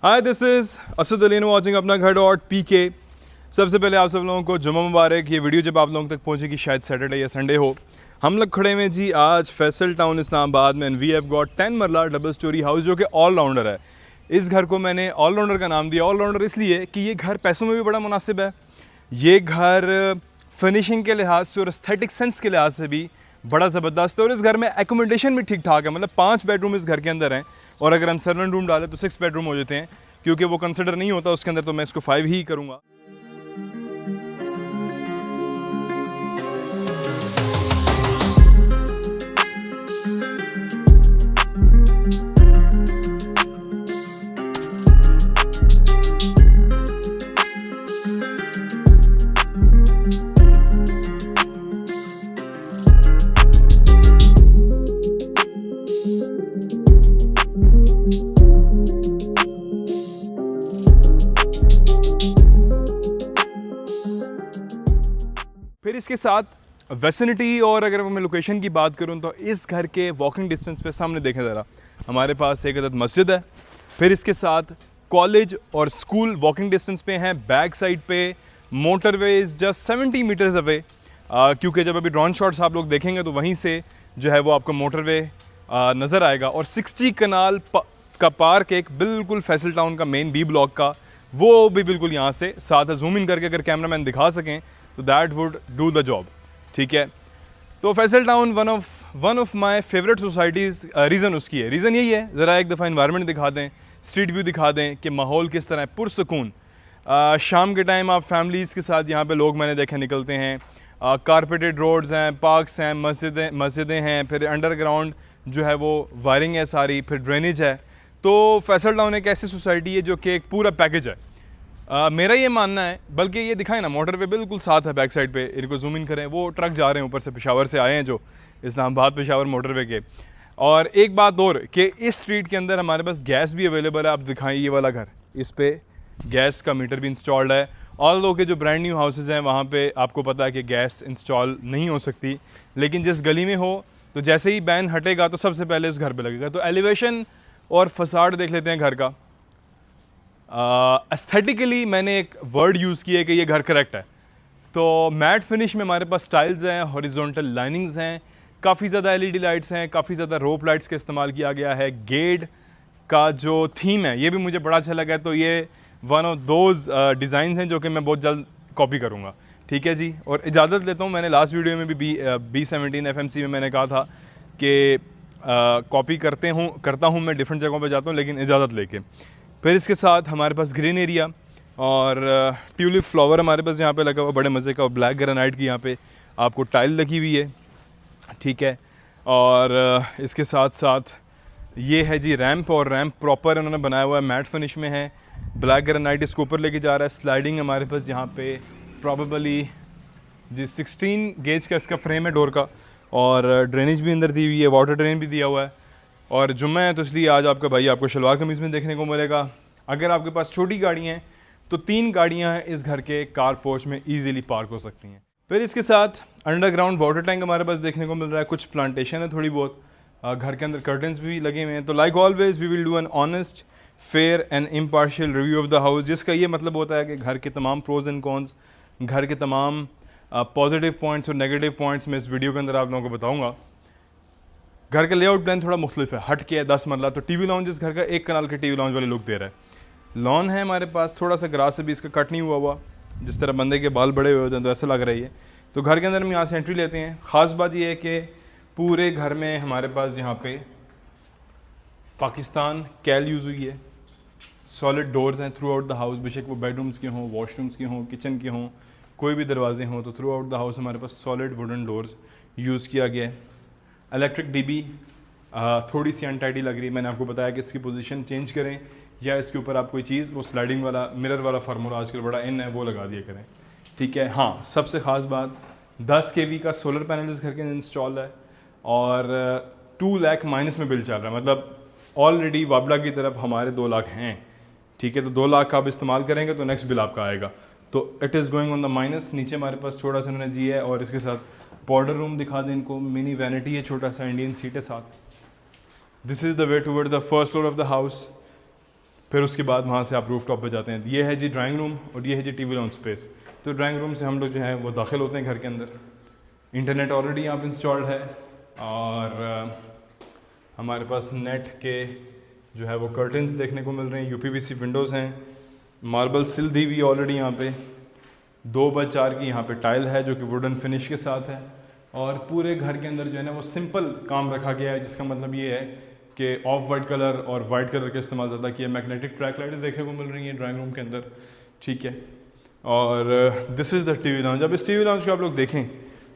Hi, this is Asad Ali watching अपना घर dot P के। सबसे पहले आप सब लोगों को जुम्मा मुबारक। ये वीडियो जब आप लोगों तक पहुंचेगी शायद सैटरडे या संडे हो। हम लोग खड़े हुए जी आज फैसल टाउन इस्लामाबाद में, एंड वी हैव गॉट 10 मरला डबल स्टोरी हाउस जो कि ऑलराउंडर है। इस घर को मैंने ऑलराउंडर का नाम दिया। ऑलराउंडर इसलिए कि ये घर पैसों में भी बड़ा मुनासिब है, ये घर फिनिशिंग के लिहाज से और एस्थेटिक सेंस के लिहाज से भी बड़ा ज़बरदस्त है, और इस घर में एकोमोडेशन भी ठीक ठाक है। मतलब 5 बेडरूम इस घर के अंदर हैं, और अगर हम सर्वेंट रूम डालें तो 6 बेडरूम हो जाते हैं, क्योंकि वो कंसिडर नहीं होता उसके अंदर, तो मैं इसको 5 ही करूँगा। फिर इसके साथ वेसिनिटी, और अगर मैं लोकेशन की बात करूं तो इस घर के वॉकिंग डिस्टेंस पे सामने देखें ज़रा, हमारे पास एक अदद मस्जिद है। फिर इसके साथ कॉलेज और स्कूल वॉकिंग डिस्टेंस पे हैं। बैक साइड पे motorway is just 70 metres away, क्योंकि जब अभी ड्रोन शॉट्स आप लोग देखेंगे तो वहीं से जो है वो आपको मोटरवे नज़र आएगा। और 60 कनाल का पार्क एक बिल्कुल फैसल टाउन का मेन बी ब्लॉक का, वो भी बिल्कुल यहाँ से साथ जूम इन करके अगर कैमरा मैन दिखा सकें तो that would do the job. ठीक है, तो Faisal town one of my favourite societies. Reason उसकी है, रीज़न यही है, ज़रा एक दफ़ा इन्वायरमेंट दिखा दें, स्ट्रीट व्यू दिखा दें कि माहौल किस तरह है, पुरसकून। शाम के टाइम आप फैमिलीज़ के साथ यहाँ पे लोग मैंने देखे निकलते हैं। कारपेटेड रोड्स हैं, पार्क्स हैं, मस्जिदें हैं, फिर अंडरग्राउंड जो है वो वायरिंग है सारी, फिर ड्रेनेज है। तो फैसल टाउन एक ऐसी सोसाइटी है जो कि एक पूरा पैकेज है। मेरा ये मानना है, बल्कि ये दिखाएं ना, मोटरवे बिल्कुल साथ है बैक साइड पे, इनको जूम इन करें, वो ट्रक जा रहे हैं ऊपर से, पेशावर से आए हैं जो इस्लामाबाद पेशावर मोटरवे के। और एक बात और कि इस स्ट्रीट के अंदर हमारे पास गैस भी अवेलेबल है। आप दिखाएं ये वाला घर, इस पे गैस का मीटर भी इंस्टॉल्ड है। ऑल दो के जो ब्रांड न्यू हाउसेज हैं वहाँ पे आपको पता है कि गैस इंस्टॉल नहीं हो सकती, लेकिन जिस गली में हो तो जैसे ही बैन हटेगा तो सबसे पहले उस घर पर लगेगा। तो एलिवेशन और फसाड देख लेते हैं घर का। एस्थेटिकली मैंने एक वर्ड यूज़ किया है कि ये घर करेक्ट है। तो मैट फिनिश में हमारे पास टाइल्स हैं, हॉरिजॉन्टल लाइनिंग्स हैं, काफ़ी ज़्यादा एलईडी लाइट्स हैं, काफ़ी ज़्यादा रोप लाइट्स का इस्तेमाल किया गया है। गेट का जो थीम है ये भी मुझे बड़ा अच्छा लगा है। तो ये वन ऑफ दोज डिज़ाइन हैं जो कि मैं बहुत जल्द कॉपी करूँगा। ठीक है जी, और इजाज़त लेता हूँ। मैंने लास्ट वीडियो में भी B17 FMC में मैंने कहा था कि कॉपी करता हूँ मैं, डिफरेंट जगहों पर जाता हूँ, लेकिन इजाज़त लेके। फिर इसके साथ हमारे पास ग्रीन एरिया और ट्यूलिप फ्लावर हमारे पास यहाँ पे लगा हुआ बड़े मज़े का, और ब्लैक ग्रेनाइट की यहाँ पे आपको टाइल लगी हुई है। ठीक है, और इसके साथ साथ ये है जी रैंप, और रैंप प्रॉपर उन्होंने बनाया हुआ है, मैट फिनिश में है, ब्लैक ग्रेनाइट इसको ऊपर लेके जा रहा है। स्लाइडिंग हमारे पास यहाँ पे प्रॉबेबली जी 16 गेज का इसका फ्रेम है डोर का, और ड्रेनेज भी अंदर दी हुई है, वाटर ड्रेन भी दिया हुआ है। और जुम्मा है तो इसलिए आज आपका भाई आपको शलवार कमीज़ में देखने को मिलेगा। अगर आपके पास छोटी गाड़ी हैं तो 3 गाड़ियां इस घर के कार पोर्च में इजीली पार्क हो सकती हैं। फिर इसके साथ अंडरग्राउंड वाटर टैंक हमारे पास देखने को मिल रहा है, कुछ प्लांटेशन है थोड़ी बहुत, घर के अंदर कर्टन्स भी लगे हुए हैं। तो like always we will do an honest, fair and impartial review of the house, जिसका ये मतलब होता है कि घर के तमाम प्रोज एंड कॉन्स, घर के तमाम पॉजिटिव पॉइंट्स और नेगेटिव पॉइंट्स मैं इस वीडियो के अंदर आप लोगों को बताऊँगा। घर का लेआउट प्लान थोड़ा मुख्तलिफ है, हट के है, 10 मरला। तो टीवी लॉन्च इस घर का 1 कनाल के टीवी लॉन्च वाले लुक दे रहा है। लॉन है हमारे पास, थोड़ा सा ग्रास से भी इसका कट नहीं हुआ, जिस तरह बंदे के बाल बड़े हुए होते हैं तो ऐसा लग रही है। तो घर के अंदर हम यहाँ से एंट्री लेते हैं। ख़ास बात यह है कि पूरे घर में हमारे पास यहाँ पे पाकिस्तान कैल यूज़ हुई है। सॉलिड डोर्स हैं थ्रू आउट द हाउस, बेशक वो बेडरूम्स के हों, वॉशरूम्स के हों, किचन के हों, कोई भी दरवाजे हों, तो थ्रू आउट द हाउस हमारे पास सॉलिड वुडन डोर्स यूज़ किया गया है। इलेक्ट्रिक डीबी थोड़ी सी अनटाइडी लग रही है, मैंने आपको बताया कि इसकी पोजीशन चेंज करें, या इसके ऊपर आप कोई चीज़, वो स्लाइडिंग वाला मिरर वाला फार्मूला आजकल बड़ा इन है, वो लगा दिया करें। ठीक है, हाँ सबसे ख़ास बात 10 kV का सोलर पैनल इस घर के अंदर इंस्टॉल है, और 2 लाख माइनस में बिल चल रहा है। मतलब ऑलरेडी वाबला की तरफ हमारे 2 लाख हैं। ठीक है, तो 2 लाख का आप इस्तेमाल करेंगे तो नेक्स्ट बिल आपका आएगा। तो it is going on the minus. नीचे हमारे पास छोटा सा उन्होंने जी है, और इसके साथ पाउडर रूम दिखा दें इनको, मिनी वैनिटी है, छोटा सा इंडियन सीट है साथ। This is the way toward the first floor of the house. फिर उसके बाद वहाँ से आप रूफ टॉप पर जाते हैं। ये है जी ड्राइंग रूम और ये है जी टीवी लाउंज स्पेस। तो ड्राइंग रूम से हम लोग जो है वो दाखिल होते हैं घर के अंदर। इंटरनेट ऑलरेडी यहाँ पर इंस्टॉल्ड है और हमारे पास नेट के जो है वो कर्टन्स देखने को मिल रहे हैं, यूपीवीसी विंडोज़ हैं, मार्बल सिल दी हुई ऑलरेडी यहाँ पे, 2x4 की यहाँ पे टाइल है जो कि वुडन फिनिश के साथ है। और पूरे घर के अंदर जो है ना वो सिंपल काम रखा गया है, जिसका मतलब ये है कि ऑफ वाइट कलर और वाइट कलर का इस्तेमाल ज़्यादा किया। मैग्नेटिक ट्रैक लाइट्स देखने को मिल रही हैं ड्राइंग रूम के अंदर, ठीक है। और this is the TV lounge. अब इस टीवी लाउंज को आप लोग देखें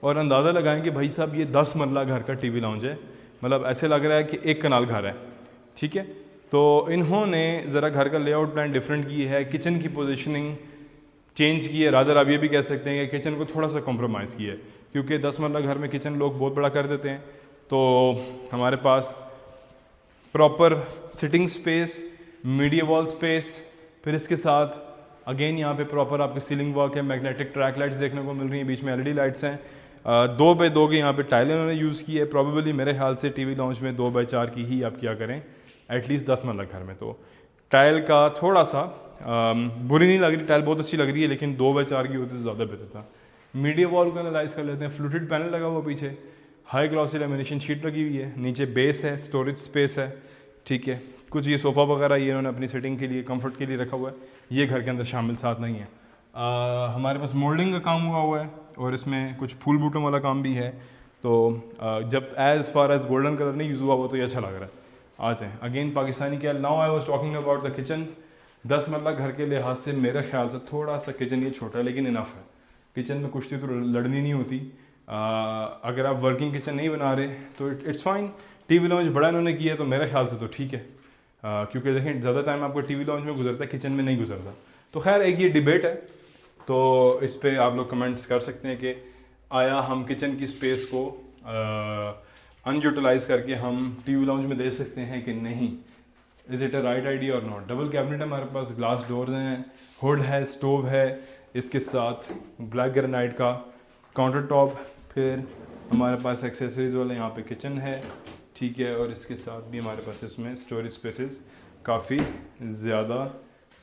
और अंदाज़ा लगाएं कि भाई साहब ये 10 मरला घर का टीवी लाउंज है, मतलब ऐसे लग रहा है कि एक कनाल घर है, ठीक है। तो इन्होंने ज़रा घर का लेआउट प्लान डिफरेंट की है, किचन की पोजीशनिंग चेंज की है, रादर आप ये भी कह सकते हैं कि किचन को थोड़ा सा कॉम्प्रोमाइज़ किया है, क्योंकि 10 मरला घर में किचन लोग बहुत बड़ा कर देते हैं। तो हमारे पास proper sitting space, media wall space, फिर इसके साथ अगेन यहाँ पे प्रॉपर आपके सीलिंग वर्क है, मैग्नेटिक ट्रैक लाइट्स देखने को मिल रही हैं, बीच में LED लाइट्स हैं, 2x2 की यहाँ पे टाइलें उन्होंने यूज़ की है। प्रॉबेबली मेरे ख्याल से टीवी लाउंज में 2x4 की ही आप क्या करें एटलीस्ट 10 मरला घर में। तो टाइल का थोड़ा सा बुरी नहीं लग रही, टाइल बहुत अच्छी लग रही है, लेकिन 2x4 की होती तो ज़्यादा बेहतर था। मीडिया वॉल को एनालाइज कर लेते हैं। फ्लूटेड पैनल लगा हुआ पीछे, हाई ग्लॉसी लेमिनेशन शीट लगी हुई है, नीचे बेस है, स्टोरेज स्पेस है, ठीक है। कुछ ये सोफ़ा वगैरह ये उन्होंने अपनी सिटिंग के लिए कंफर्ट के लिए रखा हुआ है, ये घर के अंदर शामिल साथ नहीं है। हमारे पास मोल्डिंग का काम हुआ है और इसमें कुछ फूल बूटों वाला काम भी है। तो जब as far as golden colour नहीं यूज़ हुआ वो तो ये अच्छा लग रहा है। आ जाए अगेन पाकिस्तानी क्या। Now I was talking about the kitchen. 10 मरला घर के लिहाज से मेरे ख्याल से थोड़ा सा किचन ये छोटा है, लेकिन इनफ है। किचन में कुश्ती तो लड़नी नहीं होती। अगर आप वर्किंग किचन नहीं बना रहे तो इट्स फाइन। टीवी लाउंज बड़ा इन्होंने किया है तो मेरे ख्याल से तो ठीक है, क्योंकि देखें ज़्यादा टाइम आपको टीवी लाउंज में गुजरता है, किचन में नहीं गुजरता। तो खैर एक ये डिबेट है, तो इस पर आप लोग कमेंट्स कर सकते हैं कि आया हम किचन की स्पेस को अनयूटिलाइज करके हम टीवी लाउंज में दे सकते हैं कि नहीं। Is it a right idea और नॉट। डबल कैबिनेट है हमारे पास, ग्लास डोर्स हैं, हुड है, स्टोव है, इसके साथ ब्लैक ग्रेनाइट का काउंटर टॉप, फिर हमारे पास एक्सेसरीज वाला यहाँ पे किचन है, ठीक है। और इसके साथ भी हमारे पास इसमें स्टोरेज स्पेसेस काफ़ी ज़्यादा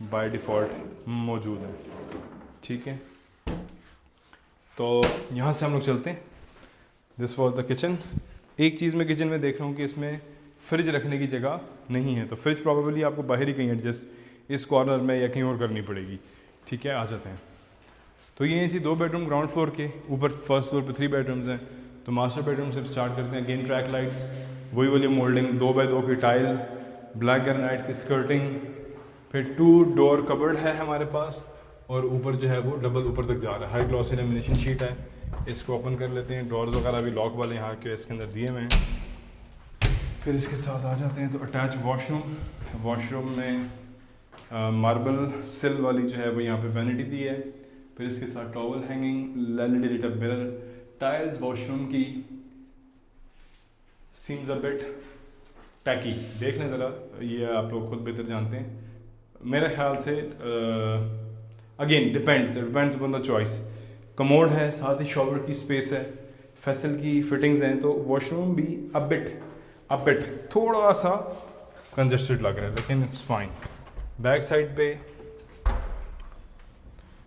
बाय डिफ़ॉल्ट मौजूद है, ठीक है। तो यहाँ से हम लोग चलते हैं। This was the kitchen. एक चीज़ मैं किचन में देख रहा हूँ कि इसमें फ्रिज रखने की जगह नहीं है, तो फ्रिज प्रॉबेबली आपको बाहर ही कहीं एडजस्ट इस कॉर्नर में या कहीं और करनी पड़ेगी, ठीक है। आ जाते हैं। तो ये हैं जी 2 बेडरूम ग्राउंड फ्लोर के, ऊपर फर्स्ट फ्लोर पे 3 बेडरूम्स हैं। तो मास्टर बेडरूम से स्टार्ट करते हैं। अगेन ट्रैक लाइट्स, वही वाली मोल्डिंग, 2x2 की टाइल, ब्लैक ग्रेनाइट की स्कर्टिंग, फिर 2 डोर कबर्ड है हमारे पास, और ऊपर जो है वो डबल ऊपर तक जा रहा है, हाई ग्लॉसी लेमिनेशन शीट है। इसको ओपन कर लेते हैं। डोर्स वगैरह भी लॉक वाले यहाँ के इसके अंदर दिए हुए हैं। फिर इसके साथ आ जाते हैं तो अटैच वॉशरूम। वॉशरूम में मार्बल सिल वाली जो है वो यहाँ पे वैनिटी दी है। फिर इसके साथ towel hanging, LED lit up mirror, tiles washroom की सीम्स अ बिट टैकी। देख लें ज़रा, ये आप लोग खुद बेहतर जानते हैं। मेरे ख्याल से again depends on the choice. Commode है, साथ ही शॉवर की स्पेस है, फेसल की फिटिंग्स हैं, तो वॉशरूम भी अबिट थोड़ा सा कंजस्टेड लग रहा है, लेकिन इट्स फाइन। बैक साइड पे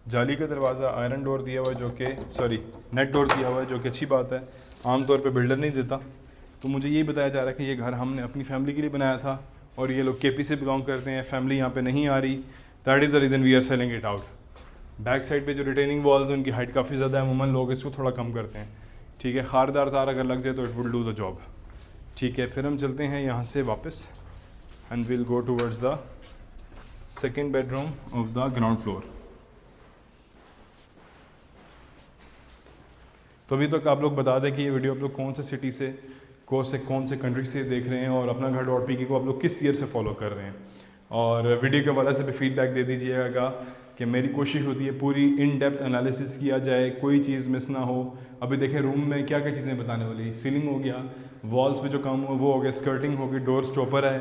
जाली का दरवाज़ा, आयरन डोर दिया हुआ है जो कि नेट डोर दिया हुआ है, जो कि अच्छी बात है, आमतौर पे बिल्डर नहीं देता। तो मुझे यही बताया जा रहा है कि ये घर हमने अपनी फैमिली के लिए बनाया था और ये लोग KP से बिलोंग करते हैं, फैमिली यहाँ पे नहीं आ रही, that is the reason we are selling it out. Back side पे जो रिटेनिंग वॉल्स हैं उनकी हाइट काफ़ी ज़्यादा है, अमूमन लोग इसको थोड़ा कम करते हैं, ठीक है। खारदार तार अगर लग जाए तो it will do the job, ठीक है। फिर हम चलते हैं यहाँ से वापस and will go towards the second bedroom of the ground floor. तो अभी तक आप लोग बता दें कि ये वीडियो आप लोग कौन से सिटी से कौन से कंट्री से देख रहे हैं और अपना घर .pk को आप लोग किस ईयर से फॉलो कर रहे हैं। और वीडियो के हवाले से भी फीडबैक दे दीजिएगा कि मेरी कोशिश होती है पूरी इन डेप्थ एनालिसिस किया जाए, कोई चीज़ मिस ना हो। अभी देखें रूम में क्या क्या चीज़ें बताने वाली, सीलिंग हो गया, वॉल्स पे जो काम हुआ वो हो गया, स्कर्टिंग हो गई, डोर स्टॉपर है,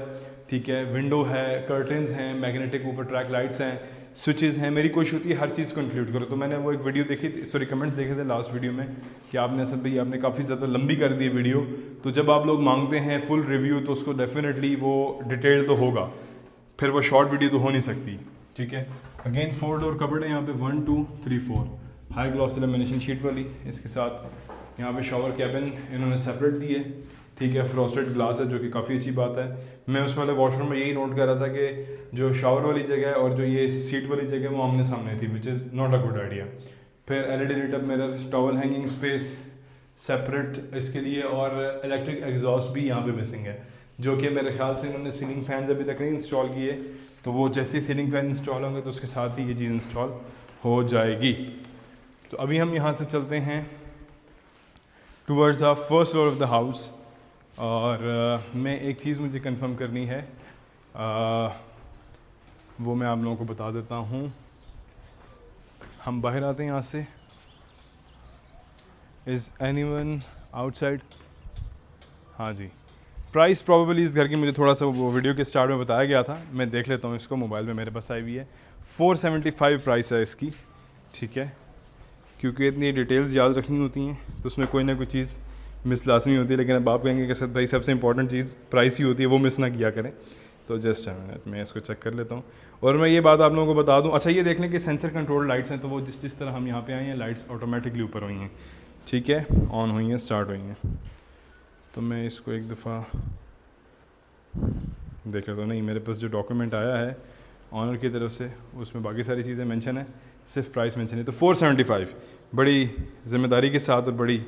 ठीक है, विंडो है, कर्टन्स हैं, मैग्नेटिक ऊपर ट्रैक लाइट्स हैं, स्विचेस हैं। मेरी कोशिश होती है हर चीज़ को इंक्लूड करो। तो मैंने वो एक वीडियो देखी थी, सॉरी कमेंट्स देखे थे लास्ट वीडियो में कि आपने असद भाई आपने काफ़ी ज़्यादा लंबी कर दी वीडियो। तो जब आप लोग मांगते हैं फुल रिव्यू तो उसको डेफिनेटली वो डिटेल तो होगा। फिर वो शॉर्ट वीडियो तो हो नहीं सकती, ठीक है। अगेन 4 डोर कबर्ड है यहाँ पे, 1 2 3 4, हाई ग्लॉस लेमिनेशन शीट वाली। इसके साथ यहाँ पे शॉवर कैबिन इन्होंने सेपरेट दी है, ठीक है। फ्रॉस्टेड ग्लास है जो कि काफ़ी अच्छी बात है। मैं उस वाले वॉशरूम में यही नोट कर रहा था कि जो शॉवर वाली जगह है और जो ये सीट वाली जगह है वो आमने सामने थी, which is not a good idea. फिर LED lit up mirror, towel hanging space separate इसके लिए, और इलेक्ट्रिक एग्जॉस्ट भी यहाँ पे मिसिंग है, जो कि मेरे ख्याल से इन्होंने सीलिंग फैंस अभी तक नहीं इंस्टॉल किए, तो वो जैसे ही सीलिंग फैन इंस्टॉल होंगे तो उसके साथ ही ये चीज़ इंस्टॉल हो जाएगी। तो अभी हम यहाँ से चलते हैं towards the first floor of the house. और मैं एक चीज़ मुझे कंफर्म करनी है, वो मैं आप लोगों को बता देता हूँ। हम बाहर आते हैं यहाँ से। Is anyone outside? हाँ जी। प्राइस प्रॉबेबली इस घर की मुझे थोड़ा सा वो वीडियो के स्टार्ट में बताया गया था, मैं देख लेता हूँ इसको, मोबाइल में मेरे पास आई हुई है। 475 प्राइस है इसकी, ठीक है। क्योंकि इतनी डिटेल्स याद रखनी होती हैं तो उसमें कोई ना कोई चीज़ मिस लाजमी होती है, लेकिन अब आप कहेंगे कि सर भाई सबसे इंपॉर्टेंट चीज़ प्राइस ही होती है, वो मिस ना किया करें। तो जस्ट मिनट मैं इसको चेक कर लेता हूँ। और मैं ये बात आप लोगों को बता दूँ, अच्छा ये देख लें कि सेंसर कंट्रोल लाइट्स हैं, तो वो जिस तरह हम यहाँ पे आए हैं लाइट्स ऑटोमेटिकली ऊपर हुई हैं, ठीक है, ऑन हुई हैं, स्टार्ट हुई हैं। तो मैं इसको एक दफ़ा देख लेता हूँ। नहीं, मेरे पास जो डॉक्यूमेंट आया है ऑनर की तरफ से उसमें बाकी सारी चीज़ें मेंशन है, सिर्फ प्राइस मेंशन है। तो 475 बड़ी ज़िम्मेदारी के साथ और बड़ी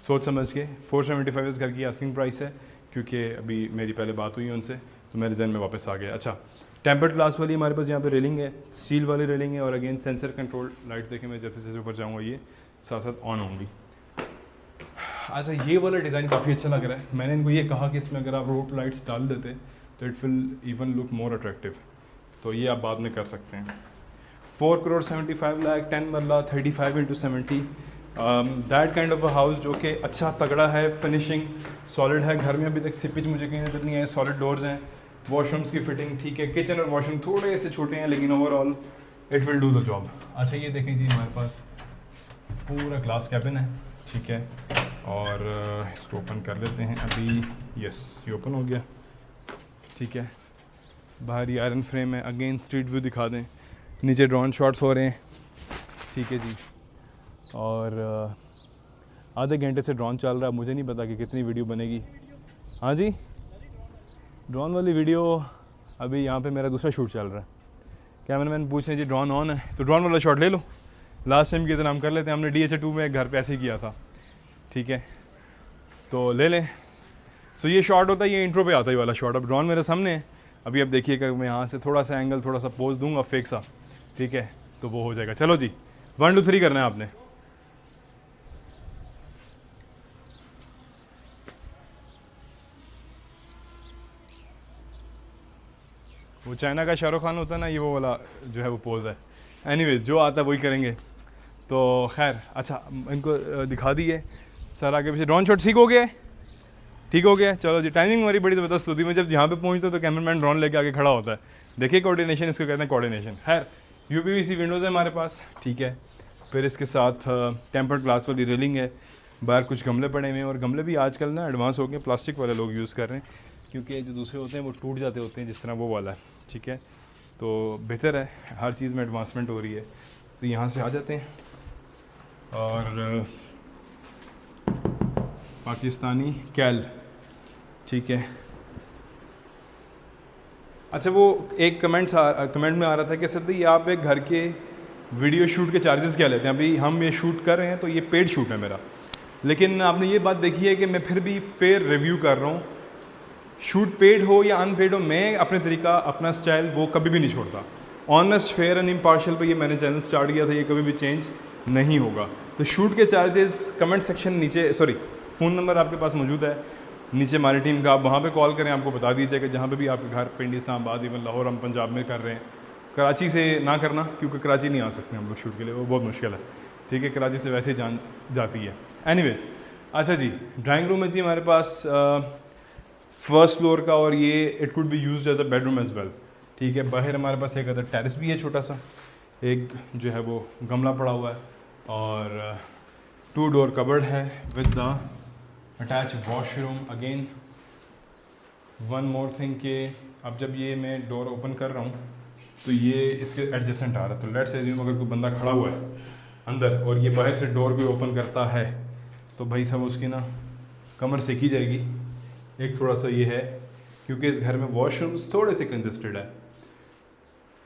सोच समझ के 475 इस घर की आस्किंग प्राइस है, क्योंकि अभी मेरी पहले बात हुई है उनसे तो मेरे जहन में वापस आ गया। अच्छा, टेम्पर्ड ग्लास वाली हमारे पास यहाँ पे रेलिंग है, स्टील वाली रेलिंग है, और अगेन सेंसर कंट्रोल लाइट देखें, मैं जैसे जैसे ऊपर जाऊँगा ये साथ साथ ऑन होंगी। अच्छा, ये वाला डिज़ाइन काफ़ी अच्छा लग रहा है। मैंने इनको ये कहा कि इसमें अगर आप रोप लाइट्स डाल देते तो it will even look more attractive, तो ये आप बाद में कर सकते हैं। 4 करोड़ 75 लाख, 10 मरला, 35 into 70, that kind of a house जो कि अच्छा तगड़ा है, फिनिशिंग सॉलिड है। घर में अभी तक सिपिज मुझे कहीं नजर नहीं आए, सॉलिड डोर्स हैं, वॉशरूम्स की फिटिंग ठीक है, किचन और वॉशरूम थोड़े से छोटे हैं लेकिन overall it will do the job. अच्छा, ये देखें जी, हमारे पास पूरा ग्लास कैबिन है, ठीक है, और इसको ओपन कर लेते हैं अभी। यस, ये ओपन हो गया, ठीक है। बाहर ये आयरन फ्रेम है, अगेन स्ट्रीट व्यू दिखा दें, नीचे ड्रोन शॉट्स हो रहे हैं, ठीक है जी। और आधे घंटे से ड्रोन चल रहा है, मुझे नहीं पता कि कितनी वीडियो बनेगी। हाँ जी, ड्रोन वाली वीडियो अभी यहाँ पे मेरा दूसरा शूट चल रहा है। कैमरामैन पूछ रहे हैं जी ड्रोन ऑन है, तो ड्रोन वाला शॉट ले लो, लास्ट टाइम की तरह हम कर लेते हैं। हमने DH2 में एक घर पे ऐसे ही किया था, ठीक है, तो ले लें। सो ये शॉट होता है, ये इंट्रो पे आता है वाला शॉट। अब ड्रोन मेरे सामने है, अभी अब देखिएगा मैं यहाँ से थोड़ा सा एंगल, थोड़ा सा पोज दूंगा फेक सा, ठीक है, तो वो हो जाएगा। चलो जी, 1 2 3 करना है आपने। वो चाइना का शाहरुख खान होता है ना, ये वो वाला जो है वो पोज है। एनीवेज, जो आता है वही करेंगे। तो खैर, अच्छा इनको दिखा दिए सर आगे पीछे। ड्रोन शॉट ठीक हो गया, ठीक हो गया। चलो जी, टाइमिंग हमारी बड़ी ज़बरदस्त होती है। मैं जब यहाँ पे पहुँचता तो कैमरामैन ड्रोन लेके आगे खड़ा होता है। देखिए कोऑर्डिनेशन, इसको कहते हैं कोऑर्डिनेशन। खैर, UPVC विंडोज़ है हमारे पास, ठीक है। फिर इसके साथ टेम्पर्ड ग्लास वाली रेलिंग है, बाहर कुछ गमले पड़े हुए हैं, और गमले भी आजकल ना एडवांस हो गए, प्लास्टिक वाले लोग यूज़ कर रहे हैं, क्योंकि जो दूसरे होते हैं वो टूट जाते होते हैं, जिस तरह वो वाला है, ठीक है। तो बेहतर है, हर चीज़ में एडवांसमेंट हो रही है। तो यहाँ से आ जाते हैं, और पाकिस्तानी कैल, ठीक है। अच्छा, वो एक कमेंट में आ रहा था कि सर भाई आप एक घर के वीडियो शूट के चार्जेस क्या लेते हैं? अभी हम ये शूट कर रहे हैं तो ये पेड शूट है मेरा, लेकिन आपने ये बात देखी है कि मैं फिर भी फेयर रिव्यू कर रहा हूँ। शूट पेड हो या अनपेड हो, मैं अपने तरीका, अपना स्टाइल वो कभी भी नहीं छोड़ता। ऑनेस्ट, फेयर एंड इम्पार्शियल पे ये मैंने चैनल स्टार्ट किया था, ये कभी भी चेंज नहीं होगा। तो शूट के चार्जेस कमेंट सेक्शन नीचे, सॉरी फ़ोन नंबर आपके पास मौजूद है नीचे हमारी टीम का, आप वहाँ पे कॉल करें, आपको बता दीजिएगा जहाँ पे भी आपके घर, पिंडी, इस्लामाबाद, इवन लाहौर हम पंजाब में कर रहे हैं। कराची से ना करना, क्योंकि कराची नहीं आ सकते हम लोग शूट के लिए, वो बहुत मुश्किल है, ठीक है। कराची से वैसे ही जान जाती है। एनीवेज, अच्छा जी, ड्राइंग रूम है जी हमारे पास फर्स्ट फ्लोर का, और ये it could be used as a bedroom as well, ठीक है। बाहर हमारे पास एक अदर टेरेस भी है छोटा सा, एक जो है वो गमला पड़ा हुआ है, और 2 डोर कबर्ड है with the attach washroom. Again one more thing कि अब जब ये मैं डोर ओपन कर रहा हूँ तो ये इसके एडजेसेंट आ रहा है, तो लेट्स एज्यूम अगर कोई बंदा खड़ा हुआ है अंदर और ये बाहर से डोर को ओपन करता है तो भाई साहब उसकी ना कमर सेकी जाएगी। एक थोड़ा सा ये है क्योंकि इस घर में वॉशरूम्स थोड़े से कंजस्टेड है,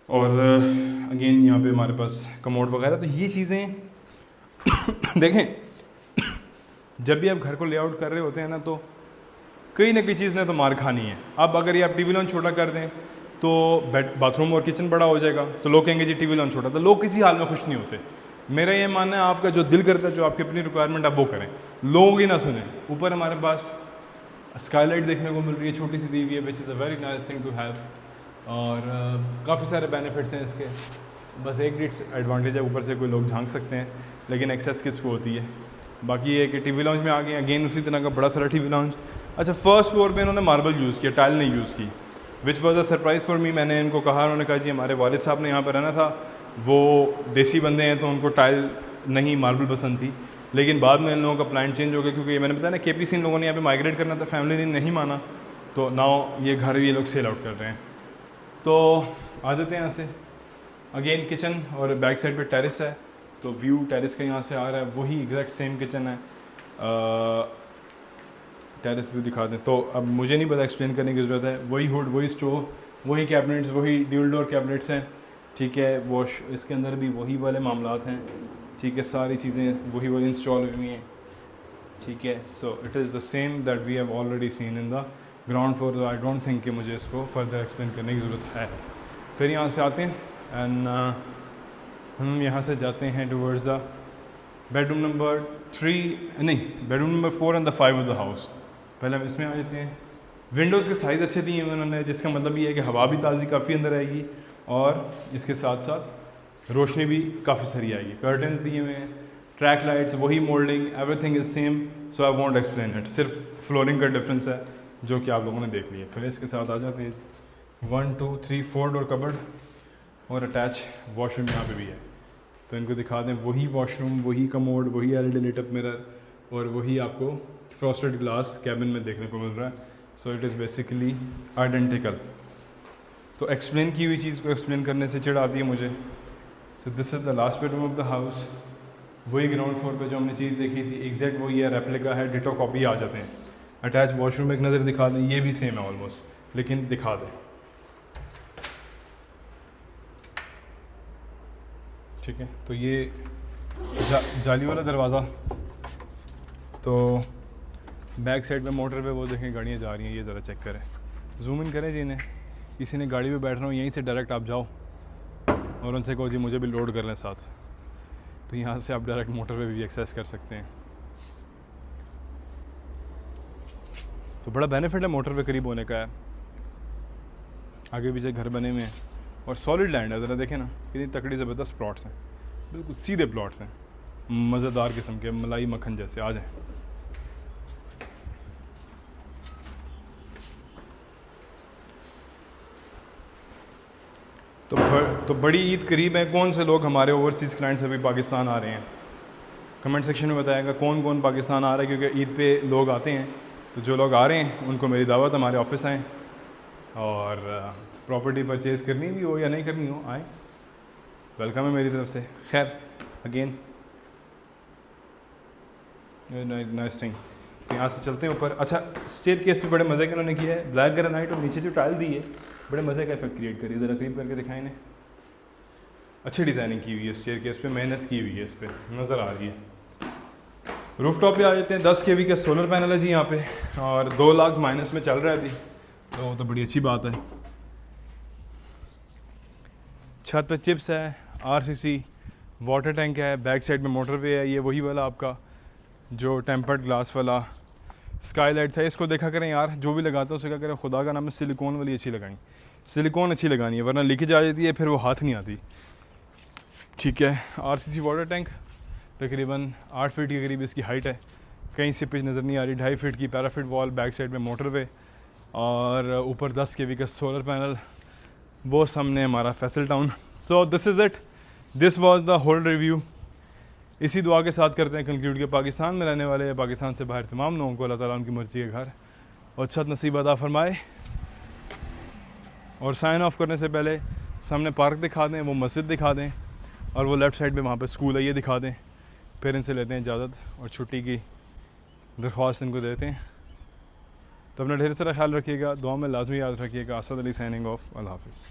और अगेन यहाँ पे हमारे पास कमोड वगैरह, तो ये चीज़ें देखें जब भी आप घर को लेआउट कर रहे होते हैं ना तो कहीं ना कहीं चीज़ ने तो मार खानी है। अब अगर ये आप टीवी लॉन छोटा कर दें तो बाथरूम और किचन बड़ा हो जाएगा, तो लोग कहेंगे जी टीवी लॉन छोटा, तो लोग किसी हाल में खुश नहीं होते। मेरा ये मानना है आपका जो दिल करता है, जो आपकी अपनी रिक्वायरमेंट आप वो करें, लोग ही ना सुने। ऊपर हमारे पास स्काईलाइट देखने को मिल रही है, छोटी सी दी हुई है, which is a very nice thing to have, और काफ़ी सारे बेनिफिट्स हैं इसके। बस एक डिसएडवांटेज है, ऊपर से कोई लोग झांक सकते हैं लेकिन एक्सेस किसको होती है। बाकी ये कि टीवी लॉन्च में आ गए, अगेन उसी तरह का बड़ा सारा टीवी लॉन्च। अच्छा, फर्स्ट फ्लोर पे इन्होंने मार्बल यूज़ किया, टाइल नहीं यूज़ की, which was a surprise for me. मैंने इनको कहा, उन्होंने कहा जी हमारे वालिद साहब ने यहाँ पर रहना था, वो देसी बंदे हैं तो उनको टाइल नहीं मार्बल पसंद थी, लेकिन बाद में इन लोगों का प्लान चेंज हो गया क्योंकि मैंने बताया ना KPC इन लोगों ने यहाँ पे माइग्रेट करना था, फैमिली ने नहीं माना, तो नाउ ये घर ये लोग सेल आउट कर रहे हैं। तो आ जाते हैं यहाँ से, अगेन किचन और बैक साइड पे टेरेस है, तो व्यू टेरेस का यहाँ से आ रहा है, वही एग्जैक्ट सेम किचन है। टेरेस व्यू दिखा दें तो अब मुझे नहीं पता एक्सप्लेन करने की ज़रूरत है, वही हुड, वही स्टोव, वही कैबिनेट्स, वही ड्यूल डोर कैबिनेट्स हैं, ठीक है। वॉश इसके अंदर भी वही वाले मामलात हैं, ठीक है, सारी चीज़ें वही वाली इंस्टॉल हुई हैं, ठीक है। So it is the same that we have already seen in the ground floor. I don't think कि मुझे इसको फर्दर एक्सप्लेन करने की ज़रूरत है। फिर यहाँ से आते हैं एंड हम यहाँ से जाते हैं टूवर्ड्स द बेडरूम नंबर 3, नहीं bedroom number 4 and the 5 of the house. पहले हम इसमें आ जाते हैं। विंडोज़ के साइज़ अच्छे दिए हैं उन्होंने, जिसका मतलब ये है कि हवा भी ताज़ी काफ़ी अंदर आएगी और इसके साथ साथ रोशनी भी काफ़ी सारी आएगी। कर्टन्स दिए हुए हैं, ट्रैक लाइट्स, वही moulding, everything is same, so I want explain it, सिर्फ फ्लोरिंग का डिफरेंस है जो कि आप लोगों ने देख लिया। फिर इसके साथ आ जाते हैं 1 2 3 4 डोर कबर्ड और अटैच वॉशरूम यहाँ पे भी है, तो इनको दिखा दें। वही वॉशरूम, वही कमोड, वही LED लाइट अप मिरर और वही आपको फ्रॉस्टेड ग्लास कैबिन में देखने को मिल रहा है। So it is basically identical. तो एक्सप्लेन की हुई चीज़ को एक्सप्लेन करने से चिढ़ आती है मुझे। सो this is the last bedroom of the house. वही ग्राउंड फ्लोर पे जो हमने चीज़ देखी थी एग्जैक्ट वही है, रेप्लिका है, डिटो कॉपी आ जाते हैं। अटैच वॉशरूम एक नज़र दिखा दें, ये भी सेम है ऑलमोस्ट, लेकिन दिखा दें, ठीक है। तो ये जाली वाला दरवाज़ा, तो बैक साइड में मोटर पे वो देखें गाड़ियाँ जा रही हैं, ये ज़रा चेक करें, जूम इन करें जी इन्हें। किसी ने गाड़ी पे बैठ रहा हूँ, यहीं से डायरेक्ट आप जाओ और उनसे कहो जी मुझे भी लोड कर लें साथ, तो यहाँ से आप डायरेक्ट मोटर पे भी एक्सेस कर सकते हैं। तो बड़ा बेनिफिट है मोटर पे करीब होने का है। आगे पीछे घर बने हुए हैं और सॉलिड लैंड है, ज़रा देखें ना कितनी तकड़ी ज़बरदस्त प्लॉट्स हैं, बिल्कुल सीधे प्लॉट्स हैं, मज़ेदार किस्म के, मलाई मक्खन जैसे। आ जाएं। तो बड़ी ईद करीब है। कौन से लोग हमारे ओवरसीज़ क्लाइंट्स अभी पाकिस्तान आ रहे हैं, कमेंट सेक्शन में बताएगा कौन कौन पाकिस्तान आ रहा है, क्योंकि ईद पे लोग आते हैं। तो जो लोग आ रहे हैं उनको मेरी दावत, हमारे ऑफिस आएँ, और प्रॉपर्टी परचेज़ करनी भी हो या नहीं करनी हो आए, वेलकम है मेरी तरफ से। खैर अगेन नाइस थिंग। तो यहाँ से चलते हैं ऊपर। अच्छा, स्टेयर केस पे बड़े मज़े के उन्होंने किया है, ब्लैक ग्रेनाइट और नीचे जो टाइल दी है बड़े मज़े का इफेक्ट क्रिएट करिए, ज़रा करीब करके दिखाएं इन्हें। अच्छी डिज़ाइनिंग की हुई है स्टेयर केस पे, मेहनत की हुई है इस पर, नज़र आ रही है। रूफ टॉप पे आ जाते हैं। 10 kV का सोलर पैनल है जी यहाँ पे, और 2 लाख माइनस में चल रहा है अभी, तो बड़ी अच्छी बात है। छत पे चिप्स है, RCC वाटर टैंक है, बैक साइड में मोटर वे है, ये वही वाला आपका जो टेम्पर्ड ग्लास वाला स्काईलाइट था। इसको देखा करें यार, जो भी लगाता है उसे क्या करें, खुदा का नाम है सिलिकॉन वाली अच्छी लगाई, सिलिकॉन अच्छी लगानी है, वरना लीकेज आ जाती है, फिर वो हाथ नहीं आती, ठीक है। RCC वाटर टैंक तकरीबन 8 फीट के करीब इसकी हाइट है, कहीं से पिच नज़र नहीं आ रही। 2.5 फीट की पैराफिट वॉल, बैक साइड में मोटर वे, और ऊपर 10 kV का सोलर पैनल, वो सामने हमारा Faisal town. So this is it, this was the whole review. इसी दुआ के साथ करते हैं कंक्लूड के पाकिस्तान में रहने वाले या पाकिस्तान से बाहर तमाम लोगों को अल्लाह ताला उनकी मर्ज़ी के घर और अच्छत नसीब अता फरमाए। और साइन ऑफ करने से पहले सामने पार्क दिखा दें, वो मस्जिद दिखा दें, और वो लेफ़्ट साइड पे वहाँ पे स्कूल है ये दिखा दें। फिर इनसे लेते हैं इजाज़त और छुट्टी की दरख्वास्त इनको देते हैं। तो अपना ढेर सारा ख्याल रखिएगा, दुआ में लाजमी याद रखिएगा। असद अली साइनिंग ऑफ, अल्लाह हाफ़िज़।